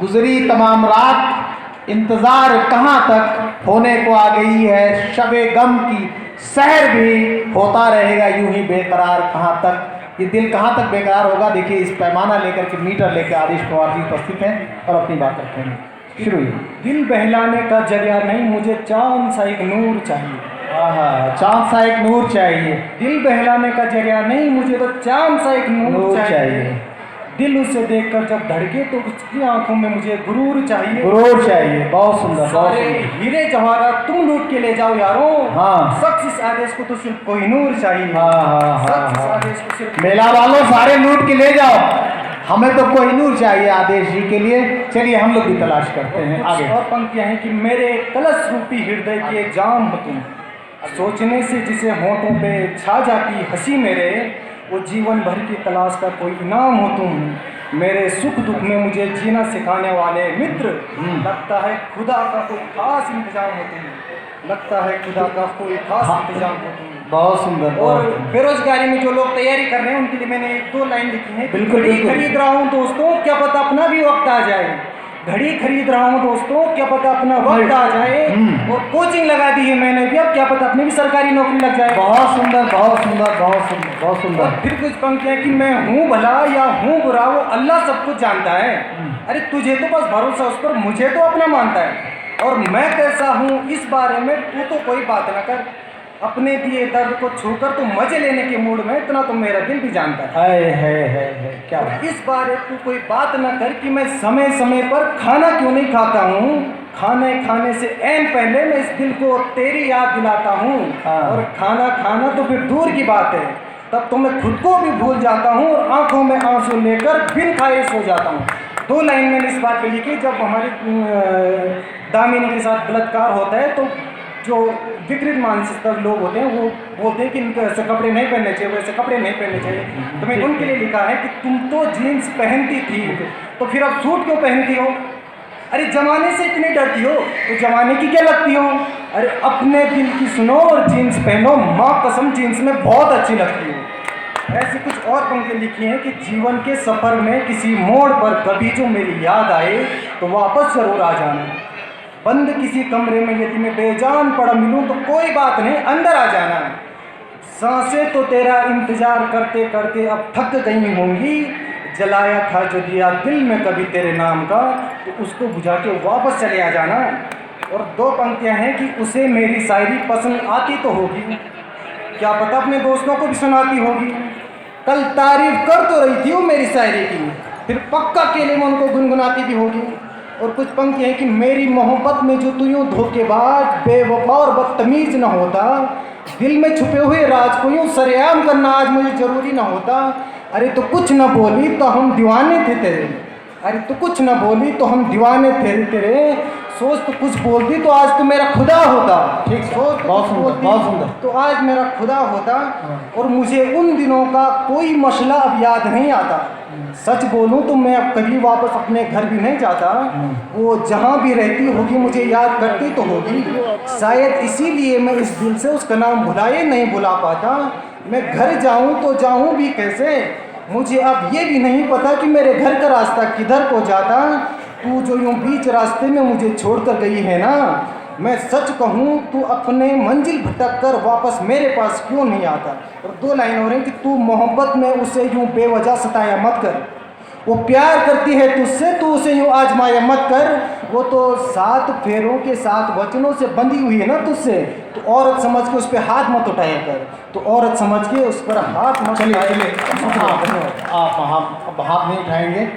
गुजरी तमाम रात, इंतज़ार कहाँ तक होने को आ गई है शबे गम की, सहर भी होता रहेगा यूं ही बेकरार कहाँ तक। ये दिल कहाँ तक बेकरार होगा, देखिए इस पैमाना लेकर के मीटर लेकर आदिश पवार जी उपस्थित हैं और अपनी बात रखेंगे। शुरू। दिल बहलाने का जरिया नहीं, मुझे चांद सा एक नूर चाहिए। चांद सा एक नूर चाहिए। दिल बहलाने का जरिया नहीं, मुझे तो चांद सा एक नूर चाहिए। दिल उसे देखकर जब धड़के तो उसकी आंखों में मुझे गुरूर चाहिए। गुरूर चाहिए। बहुत सुंदर। सारे हीरे जवाहरात तुम लूट के ले जाओ यारों। हाँ। सख्त इस आदेश को तो सिर्फ कोहिनूर चाहिए। सख्त इस आदेश को सिर्फ मेला वालों सारे लूट के ले जाओ, हमें तो कोहिनूर चाहिए आदेश जी के लिए। चलिए हम लोग भी तलाश करते हैं आगे। और पंक्तियां हैं कि मेरे कलश रूपी हृदय की एक जाम हो तुम, सोचने से जिसे होठों पे छा जाती हंसी मेरे, वो जीवन भर की तलाश का कोई इनाम हो तुम। मेरे सुख दुख में मुझे जीना सिखाने वाले मित्र, लगता है खुदा का कोई खास इंतजाम हो तुम। लगता है खुदा का कोई खास इंतजाम हो तुम। बहुत सुंदर। और बेरोजगारी में जो लोग तैयारी कर रहे हैं उनके लिए मैंने 2 लाइन लिखी है। बिल्कुल घड़ी खरीद रहा हूँ दोस्तों, क्या पता अपना भी वक्त आ जाए। घड़ी खरीद रहा हूँ दोस्तों, क्या पता अपना वक्त आ जाए। और कोचिंग लगा दी है मैंने भी, अब क्या पता अपनी भी सरकारी नौकरी लग जाए। बहुत सुंदर, बहुत सुंदर, बहुत सुंदर, बहुत सुंदर। और फिर कुछ पंक्तियां कि मैं हूँ भला या हूँ बुरा, वो अल्लाह सब कुछ जानता है। अरे तुझे तो बस भरोसा उस पर, मुझे तो अपना मानता है। और मैं कैसा हूँ इस बारे में तू तो कोई बात ना कर, अपने दिए दर्द को छूकर तो मजे लेने के मूड में, इतना तो मेरा दिल भी जानता है। क्या इस बारे तू कोई बात ना कर कि मैं समय समय पर खाना क्यों नहीं खाता हूँ। खाने खाने से ऐन पहले मैं इस दिल को तेरी याद दिलाता हूँ। और खाना खाना तो फिर दूर की बात है, तब तो मैं खुद को भी भूल जाता हूँ और आंखों में आंसू लेकर बिन खाए सो जाता हूँ। 2 लाइन मैंने इस बात पे लिखी, जब हमारी दामिनी के साथ बलात्कार होता है तो जो विकृत मानसिकता लोग होते हैं वो बोलते हैं कि इनको ऐसे कपड़े नहीं पहनने चाहिए, वैसे कपड़े नहीं पहनने चाहिए। तो मैं उनके लिए लिखा है कि तुम तो जीन्स पहनती थी, तो फिर अब सूट क्यों पहनती हो। अरे जमाने से इतनी डरती हो तो जमाने की क्या लगती हो। अरे अपने दिल की सुनो और जीन्स पहनो, माँ कसम जीन्स में बहुत अच्छी लगती हो। ऐसी कुछ और पंक्तियाँ लिखी हैं कि जीवन के सफ़र में किसी मोड़ पर कभी जो मेरी याद आए तो वापस ज़रूर आ जाना। बंद किसी कमरे में यदि मैं बेजान पड़ा मिलूं तो कोई बात नहीं, अंदर आ जाना। सांसें तो तेरा इंतजार करते करते अब थक गई होंगी, जलाया था जो दिया दिल में कभी तेरे नाम का, तो उसको बुझा के वापस चले आ जाना। और 2 पंक्तियां हैं कि उसे मेरी शायरी पसंद आती तो होगी, क्या पता अपने दोस्तों को भी सुनाती होगी। कल तारीफ कर तो रही थी वो मेरी शायरी की, फिर पक्का अकेले में उनको गुनगुनाती भी होगी। और कुछ पंक्ति है कि मेरी मोहब्बत में जो तू यूँ धोखेबाज बेवफा और बदतमीज न होता, दिल में छुपे हुए राज को यूँ सरेआम करना आज मुझे ज़रूरी ना होता। अरे तो कुछ न बोली तो हम दीवाने थे तेरे, अरे तो कुछ न बोली तो हम दीवाने थे तेरे, सोच तो कुछ बोलती तो आज तो मेरा खुदा होता। ठीक, सोच बहुत सुंदर, बहुत सुंदर। तो आज मेरा खुदा होता। और मुझे उन दिनों का कोई मसला अब याद नहीं आता। सच बोलूं तो मैं अब कभी वापस अपने घर भी नहीं जाता। वो जहाँ भी रहती होगी मुझे याद करती तो होगी, शायद इसीलिए मैं इस दिल से उसका नाम भुलाए नहीं भुला पाता। मैं घर जाऊं तो जाऊं भी कैसे, मुझे अब ये भी नहीं पता कि मेरे घर का रास्ता किधर को जाता। तू जो यूँ बीच रास्ते में मुझे छोड़ कर गई है ना, मैं सच कहूँ तू अपने मंजिल भटक कर वापस मेरे पास क्यों नहीं आता। और 2 लाइन हो रही कि तू मोहब्बत में उसे यूँ बेवजह सताया मत कर, वो प्यार करती है तुझसे तू उसे यूँ आजमाया मत कर। वो तो 7 फेरों के 7 वचनों से बंधी हुई है ना तुझसे, तो औरत समझ के उस पर हाथ मत उठाया कर, तो औरत समझ के उस पर हाथ मत। चलिए आप हाथ नहीं उठाएंगे।